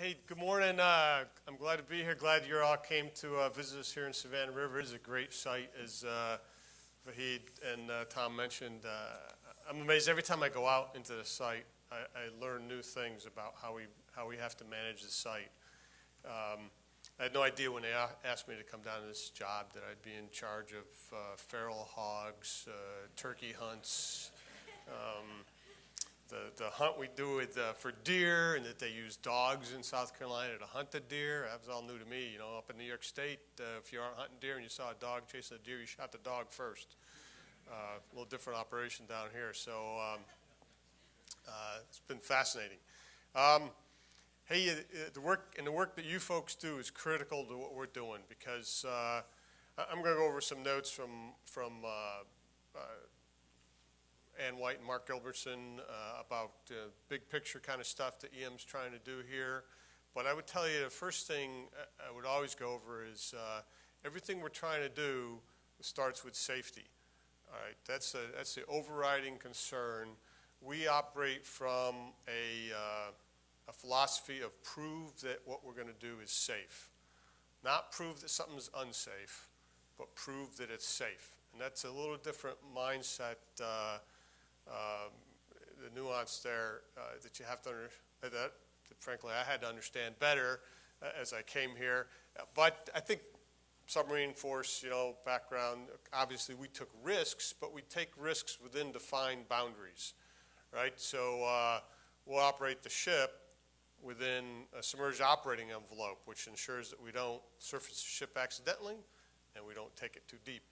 Hey, good morning. I'm glad to be here. Glad you all came to visit us here in Savannah River. It is a great site, as Vahid and Tom mentioned. I'm amazed every time I go out into the site. I learn new things about how we have to manage the site. I had no idea when they asked me to come down to this job that I'd be in charge of feral hogs, turkey hunts. The hunt we do for deer, and that they use dogs in South Carolina to hunt the deer. That was all new to me. You know, up in New York State, if you aren't hunting deer and you saw a dog chasing a deer, you shot the dog first. A little different operation down here. So it's been fascinating. Hey, the work that you folks do is critical to what we're doing, because I'm going to go over some notes from Ann White and Mark Gilbertson about big picture kind of stuff that EM's trying to do here. But I would tell you the first thing I would always go over is everything we're trying to do starts with safety. All right, that's the overriding concern. We operate from a philosophy of prove that what we're going to do is safe. Not prove that something's unsafe, but prove that it's safe. And that's a little different mindset. The nuance there that you have to that frankly I had to understand better as I came here. But I think submarine force, background, obviously we took risks, but we take risks within defined boundaries, right? So we'll operate the ship within a submerged operating envelope, which ensures that we don't surface the ship accidentally and we don't take it too deep.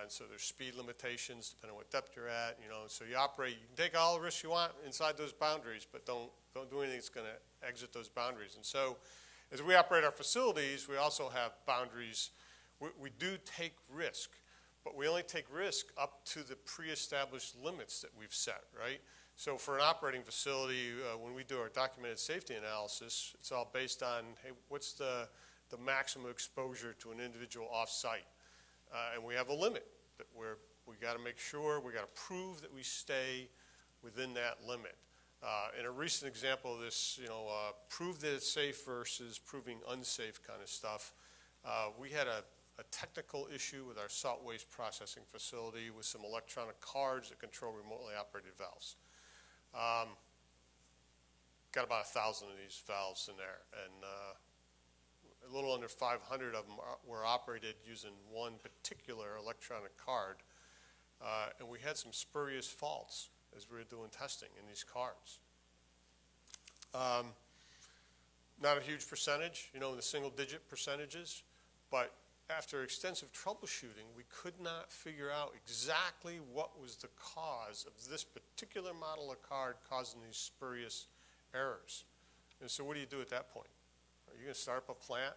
And so there's speed limitations depending on what depth you're at, So you operate, you can take all the risks you want inside those boundaries, but don't do anything that's going to exit those boundaries. And so as we operate our facilities, we also have boundaries. We do take risk, but we only take risk up to the pre-established limits that we've set, right? So for an operating facility, when we do our documented safety analysis, it's all based on, hey, what's the maximum exposure to an individual off-site? And we have a limit that we got to make sure, we got to prove that we stay within that limit. In a recent example of this, prove that it's safe versus proving unsafe kind of stuff, we had a technical issue with our salt waste processing facility with some electronic cards that control remotely operated valves. Got about 1,000 of these valves in there, and a little under 500 of them were operated using one particular electronic card. And we had some spurious faults as we were doing testing in these cards. Not a huge percentage, in the single-digit percentages, but after extensive troubleshooting, we could not figure out exactly what was the cause of this particular model of card causing these spurious errors. And so what do you do at that point? Are you going to start up a plant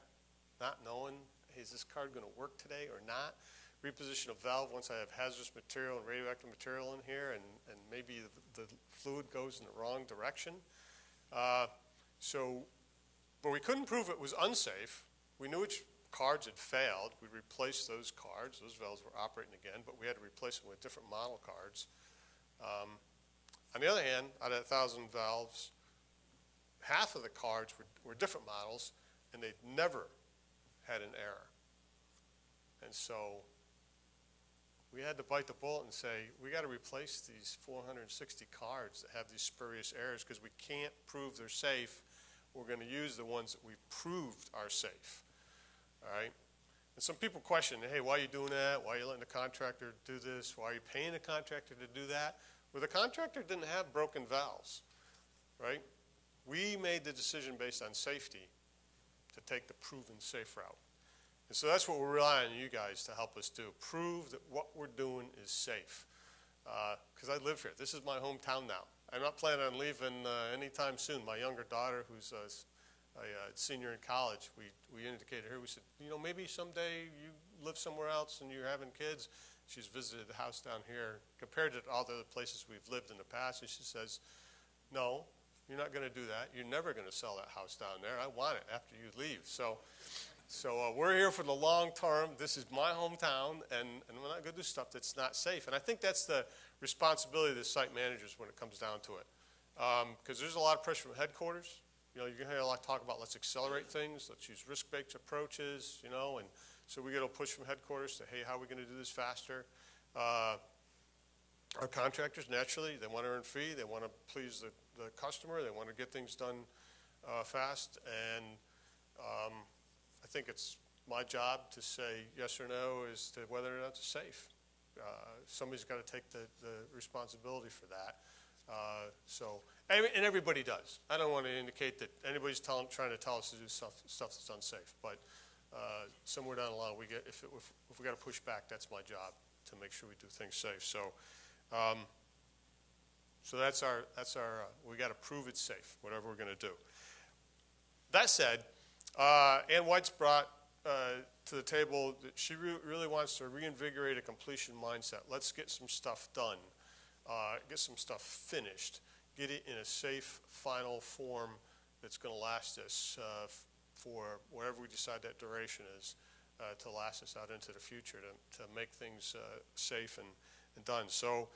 not knowing, hey, is this card going to work today or not? Reposition a valve once I have hazardous material and radioactive material in here, and maybe the fluid goes in the wrong direction. But we couldn't prove it was unsafe. We knew which cards had failed. We replaced those cards. Those valves were operating again, but we had to replace them with different model cards. On the other hand, out of 1,000 valves, half of the cards were different models, and they'd never had an error. And so we had to bite the bullet and say, we got to replace these 460 cards that have these spurious errors because we can't prove they're safe. We're going to use the ones that we've proved are safe. All right? And some people question, hey, why are you doing that? Why are you letting the contractor do this? Why are you paying the contractor to do that? Well, the contractor didn't have broken valves, right? We made the decision based on safety to take the proven safe route. And so that's what we're relying on you guys to help us do. Prove that what we're doing is safe. Because I live here. This is my hometown now. I'm not planning on leaving anytime soon. My younger daughter, who's a senior in college, we indicated her, we said, maybe someday you live somewhere else and you're having kids. She's visited the house down here. Compared to all the other places we've lived in the past, and she says, no, you're not going to do that. You're never going to sell that house down there. I want it after you leave. So we're here for the long term. This is my hometown, and we're not going to do stuff that's not safe. And I think that's the responsibility of the site managers when it comes down to it. Because there's a lot of pressure from headquarters, you know, you're going to hear a lot of talk about let's accelerate things, let's use risk-based approaches, you know, and so we get a push from headquarters to, hey, how are we going to do this faster? Our contractors, naturally, they want to earn fee, they want to please the customer, they want to get things done fast, and I think it's my job to say yes or no as to whether or not it's safe. Somebody's got to take the responsibility for that. And everybody does. I don't want to indicate that anybody's trying to tell us to do stuff that's unsafe, but somewhere down the line, if we got to push back, that's my job to make sure we do things safe. So that's our we got to prove it's safe, whatever we're going to do. That said, Ann White's brought to the table that she really wants to reinvigorate a completion mindset. Let's get some stuff done, get some stuff finished, get it in a safe final form that's going to last us for whatever we decide that duration is, to last us out into the future, to make things safe and done. So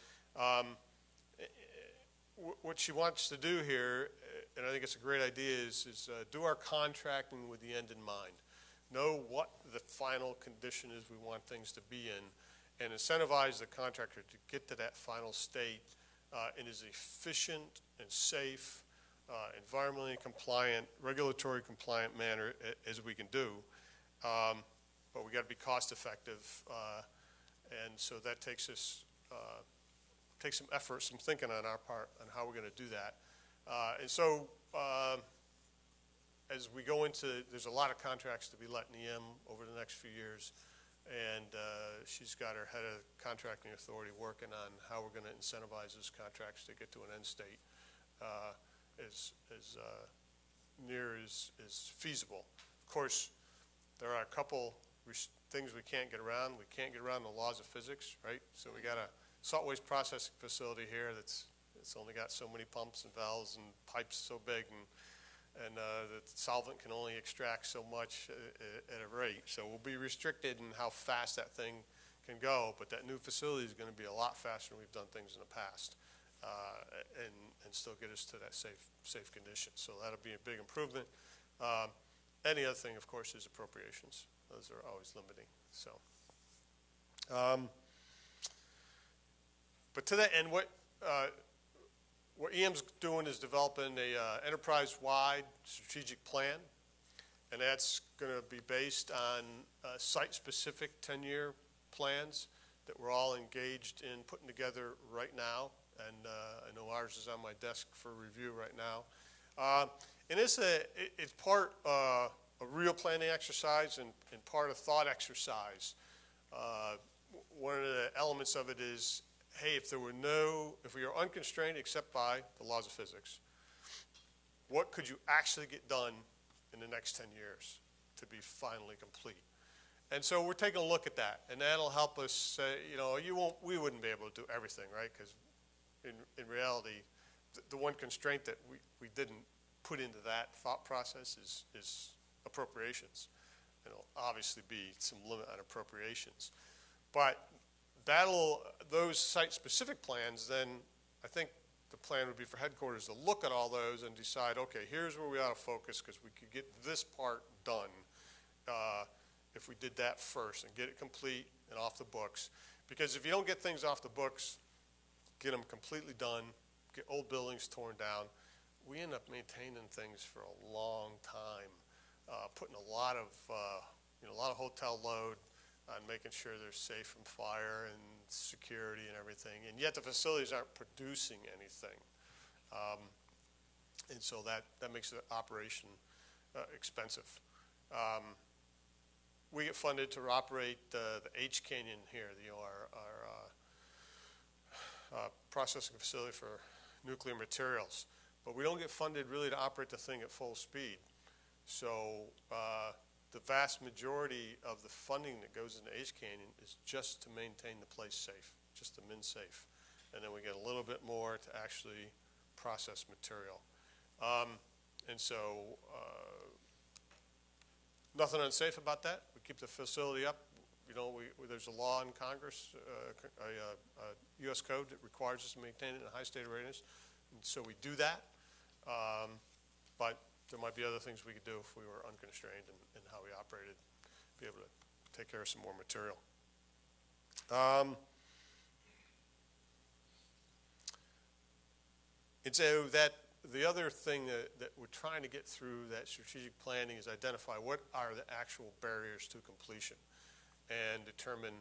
what she wants to do here, and I think it's a great idea, is do our contracting with the end in mind. Know what the final condition is we want things to be in, and incentivize the contractor to get to that final state in as efficient and safe, environmentally compliant, regulatory compliant manner as we can do. But we got to be cost effective, and so that takes some effort, some thinking on our part on how we're going to do that. And so as we go into, there's a lot of contracts to be let in EM over the next few years, and she's got her head of contracting authority working on how we're going to incentivize those contracts to get to an end state as near as feasible. Of course, there are a couple things we can't get around. We can't get around the laws of physics, right? So we got a salt waste processing facility here it's only got so many pumps and valves and pipes so big, and the solvent can only extract so much at a rate. So we'll be restricted in how fast that thing can go, but that new facility is going to be a lot faster than we've done things in the past, and still get us to that safe condition. So that'll be a big improvement. Any other thing, of course, is appropriations. Those are always limiting. So, but to that end, what EM's doing is developing a enterprise-wide strategic plan, and that's going to be based on site-specific 10-year plans that we're all engaged in putting together right now. And I know ours is on my desk for review right now. And it's part a real planning exercise and part of thought exercise. One of the elements of it is, hey, if we are unconstrained except by the laws of physics, what could you actually get done in the next 10 years to be finally complete? And so we're taking a look at that, and that'll help us say, we wouldn't be able to do everything, right? Because in reality, the one constraint that we didn't put into that thought process is appropriations. There'll obviously be some limit on appropriations. But those site-specific plans, then I think the plan would be for headquarters to look at all those and decide, okay, here's where we ought to focus because we could get this part done if we did that first and get it complete and off the books. Because if you don't get things off the books, get them completely done, get old buildings torn down, we end up maintaining things for a long time, putting a lot of hotel load on making sure they're safe from fire and security and everything, and yet the facilities aren't producing anything. And so that makes the operation expensive. We get funded to operate the H Canyon here, our processing facility for nuclear materials, but we don't get funded really to operate the thing at full speed. So the vast majority of the funding that goes into H Canyon is just to maintain the place safe, just to min safe. And then we get a little bit more to actually process material. And so nothing unsafe about that. We keep the facility up. There's a law in Congress, a U.S. code that requires us to maintain it in a high state of readiness. And so we do that. But there might be other things we could do if we were unconstrained in how we operated, be able to take care of some more material. And so the other thing that we're trying to get through that strategic planning is identify what are the actual barriers to completion and determine,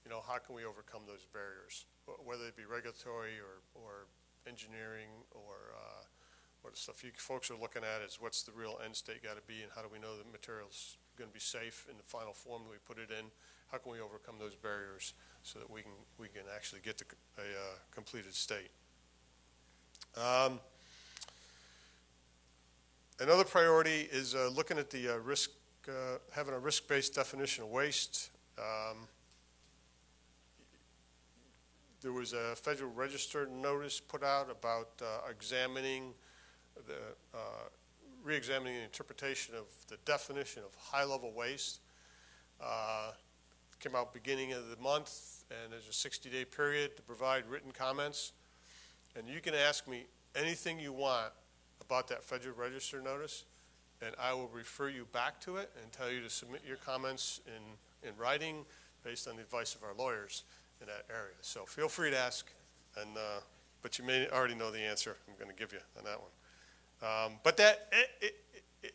how can we overcome those barriers, whether it be regulatory or engineering or what stuff you folks are looking at is what's the real end state got to be, and how do we know the material's going to be safe in the final form that we put it in? How can we overcome those barriers so that we can actually get to a completed state? Another priority is looking at the risk, having a risk-based definition of waste. There was a Federal Register notice put out about re-examining the interpretation of the definition of high-level waste. Came out beginning of the month, and there's a 60-day period to provide written comments. And you can ask me anything you want about that Federal Register notice, and I will refer you back to it and tell you to submit your comments in writing based on the advice of our lawyers in that area. So feel free to ask, but you may already know the answer I'm going to give you on that one. But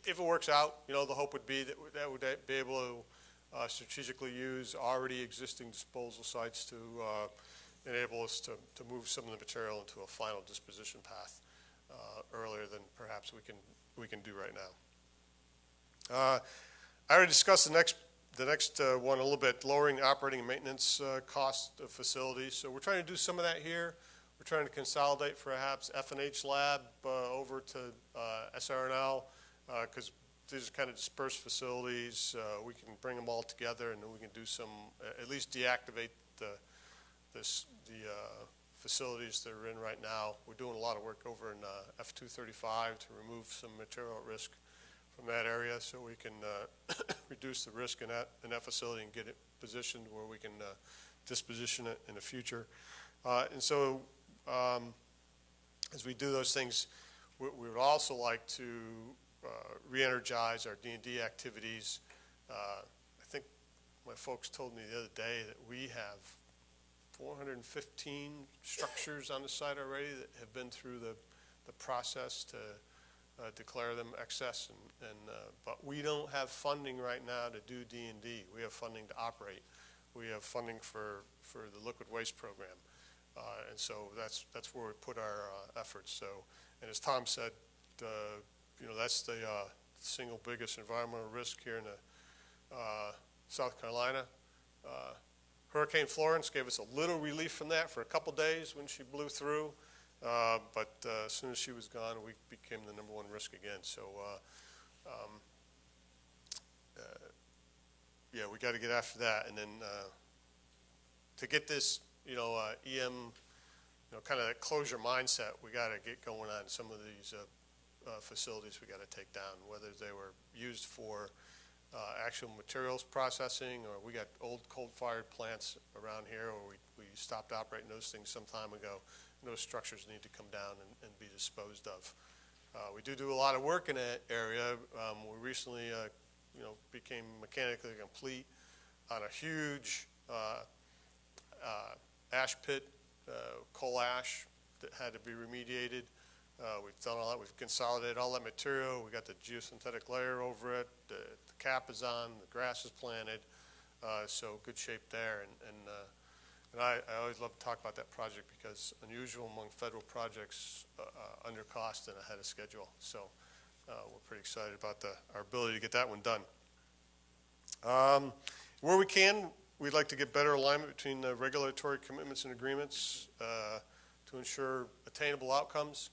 if it works out, the hope would be that would be able to strategically use already existing disposal sites to enable us to move some of the material into a final disposition path earlier than perhaps we can do right now. I already discussed the next one a little bit, lowering operating and maintenance cost of facilities. So we're trying to do some of that here. We're trying to consolidate perhaps F&H lab over to SRNL because these are kind of dispersed facilities. We can bring them all together, and then we can do some, at least deactivate the facilities that are in right now. We're doing a lot of work over in F235 to remove some material at risk from that area, so we can reduce the risk in that facility and get it positioned where we can disposition it in the future. And so as we do those things, we would also like to re-energize our D&D activities. I think my folks told me the other day that we have 415 structures on the site already that have been through the process to declare them excess, but we don't have funding right now to do D&D. We have funding to operate. We have funding for the liquid waste program, and so that's where we put our efforts. So, and as Tom said, that's the single biggest environmental risk here in South Carolina. Hurricane Florence gave us a little relief from that for a couple days when she blew through. But as soon as she was gone, we became the #1 risk again. So, yeah, we got to get after that. And then to get this, EM, kind of that closure mindset, we got to get going on some of these facilities we got to take down, whether they were used for actual materials processing, or we got old coal-fired plants around here, or we stopped operating those things some time ago. Those structures need to come down and be disposed of. We do a lot of work in that area. We recently, became mechanically complete on a huge ash pit, coal ash that had to be remediated. We've done all that. We've consolidated all that material. We got the geosynthetic layer over it. The cap is on. The grass is planted. So good shape there. And I always love to talk about that project because unusual among federal projects, under cost and ahead of schedule. So we're pretty excited about our ability to get that one done. Where we can, we'd like to get better alignment between the regulatory commitments and agreements to ensure attainable outcomes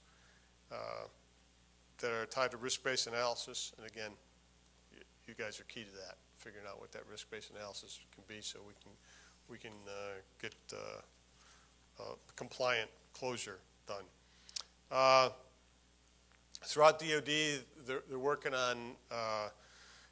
that are tied to risk-based analysis. And again, you guys are key to that, figuring out what that risk-based analysis can be so we can get compliant closure done. Throughout DOD, they're working on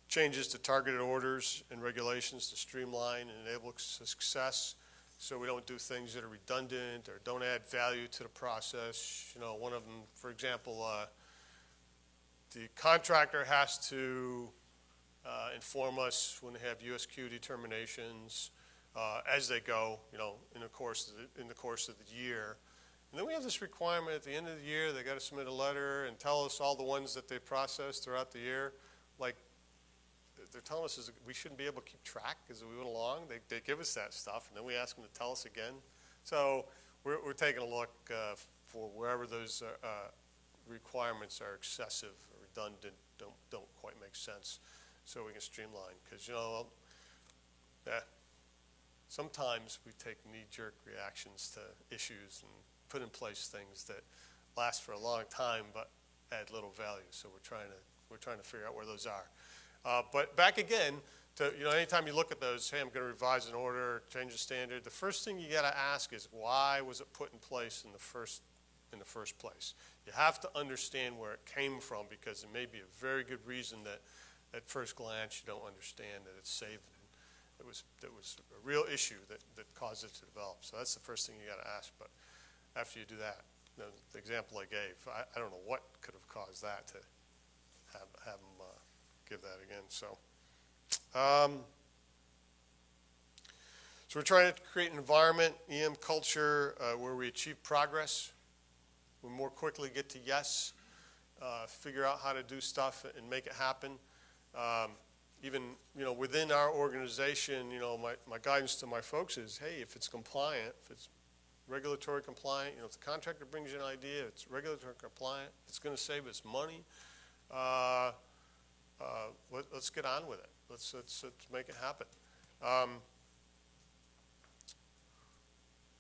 changes to targeted orders and regulations to streamline and enable success, so we don't do things that are redundant or don't add value to the process. One of them, for example, The contractor has to inform us when they have USQ determinations as they go, in the course of the year. And then we have this requirement at the end of the year, they got to submit a letter and tell us all the ones that they processed throughout the year. Like, they're telling us we shouldn't be able to keep track as we went along. They give us that stuff, and then we ask them to tell us again. So we're taking a look for wherever those requirements are excessive or redundant, don't quite make sense, so we can streamline. Because sometimes we take knee-jerk reactions to issues and put in place things that last for a long time but add little value. So we're trying to figure out where those are. But back again to anytime you look at those, hey, I'm going to revise an order, change the standard. The first thing you got to ask is why was it put in place in the first place? You have to understand where it came from, because it may be a very good reason that at first glance you don't understand that it's saved. It was a real issue that caused it to develop. So that's the first thing you got to ask. But after you do that, the example I gave, I don't know what could have caused that to have them give that again. So we're trying to create an environment, EM culture, where we achieve progress. We more quickly get to yes, figure out how to do stuff and make it happen. Even within our organization, my guidance to my folks is, hey, if it's compliant, if it's regulatory compliant, if the contractor brings you an idea, it's regulatory compliant, it's going to save us money, let's get on with it. Let's make it happen.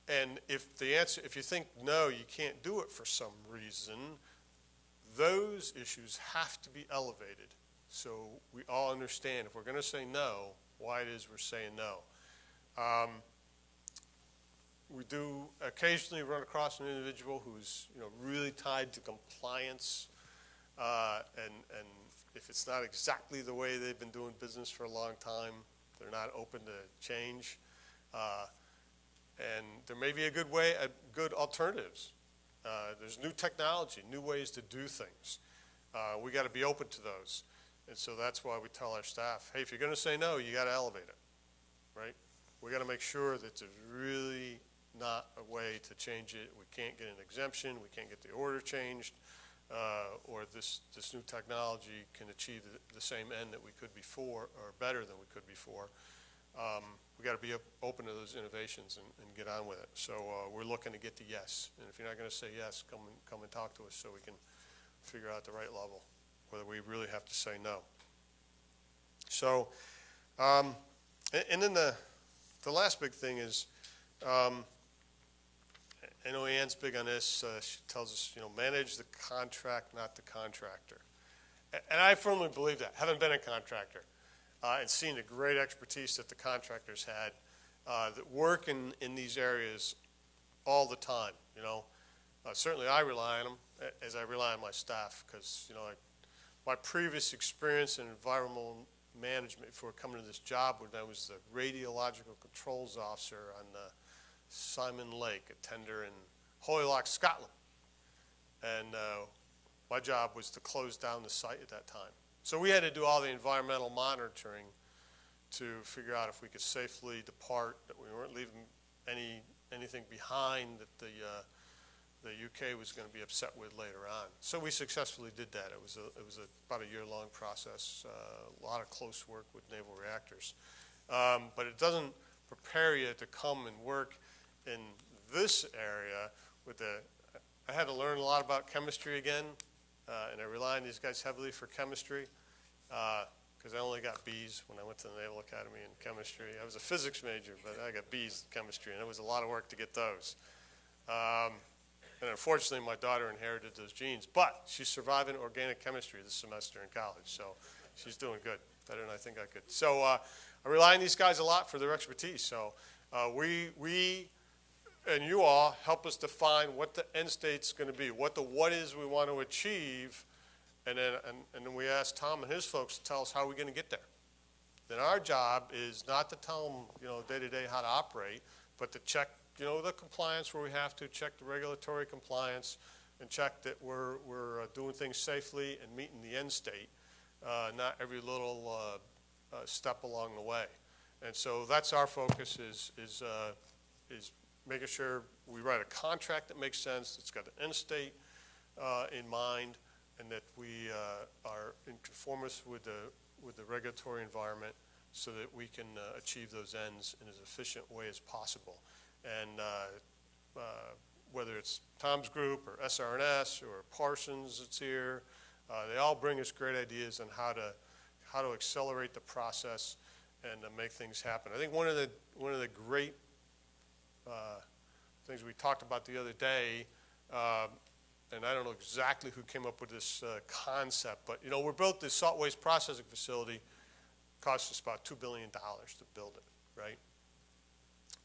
And if you think no, you can't do it for some reason, those issues have to be elevated so we all understand if we're going to say no, why it is we're saying no. We do occasionally run across an individual who's really tied to compliance, and if it's not exactly the way they've been doing business for a long time, they're not open to change. And there may be a good alternatives. There's new technology, new ways to do things. We got to be open to those. And so that's why we tell our staff, hey, if you're going to say no, you got to elevate it, right? We got to make sure that there's really not a way to change it. We can't get an exemption. We can't get the order changed, or this new technology can achieve the same end that we could before, or better than we could before. We got to be open to those innovations and get on with it. So we're looking to get to yes. And if you're not going to say yes, come and talk to us so we can figure out the right level, whether we really have to say no. So, and then the last big thing is, I know Ann's big on this. She tells us, manage the contract, not the contractor. And I firmly believe that. Haven't been a contractor. And seen the great expertise that the contractors had that work in these areas all the time. Certainly I rely on them as I rely on my staff, because my previous experience in environmental management before coming to this job, when I was the radiological controls officer on Simon Lake, a tender in Hoylock, Scotland, and my job was to close down the site at that time. So we had to do all the environmental monitoring to figure out if we could safely depart, that we weren't leaving anything behind that the UK was going to be upset with later on. So we successfully did that. It was about a year-long process, a lot of close work with naval reactors. But it doesn't prepare you to come and work in this area I had to learn a lot about chemistry again. And I rely on these guys heavily for chemistry, because I only got B's when I went to the Naval Academy in chemistry. I was a physics major, but I got B's in chemistry, and it was a lot of work to get those. And unfortunately, my daughter inherited those genes, but she's surviving organic chemistry this semester in college, so she's doing good, better than I think I could. So I rely on these guys a lot for their expertise. So we and you all help us define what the end state's going to be, what is we want to achieve, and then we ask Tom and his folks to tell us how we're going to get there. Then our job is not to tell them, day to day how to operate, but to check, the compliance where we have to, check the regulatory compliance, and check that we're doing things safely and meeting the end state, not every little step along the way. And so that's our focus is making sure we write a contract that makes sense, that's got an end state in mind, and that we are in conformance with the regulatory environment so that we can achieve those ends in as efficient way as possible. And whether it's Tom's group or SRS or Parsons that's here, they all bring us great ideas on how to accelerate the process and make things happen. I think one of the great things we talked about the other day, and I don't know exactly who came up with this concept, but you know, we built this salt waste processing facility. Cost us about $2 billion to build it, right?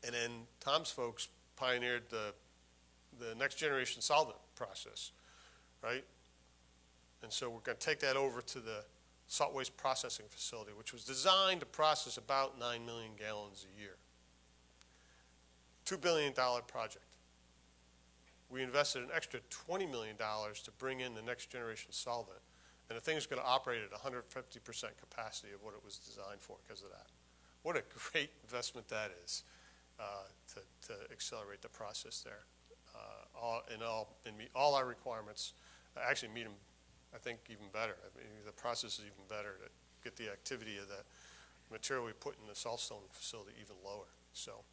And then Tom's folks pioneered the next generation solvent process, right? And so we're going to take that over to the salt waste processing facility, which was designed to process about 9 million gallons a year. $2 billion project. We invested an extra $20 million to bring in the next generation solvent, and the thing's going to operate at 150% capacity of what it was designed for because of that. What a great investment that is to accelerate the process there. Meet all our requirements, actually meet them, I think, even better. I mean, the process is even better to get the activity of the material we put in the saltstone facility even lower. So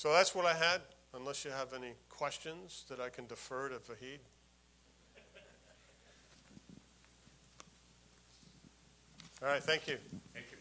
that's what I had, unless you have any questions that I can defer to Vahid. All right, thank you. Thank you.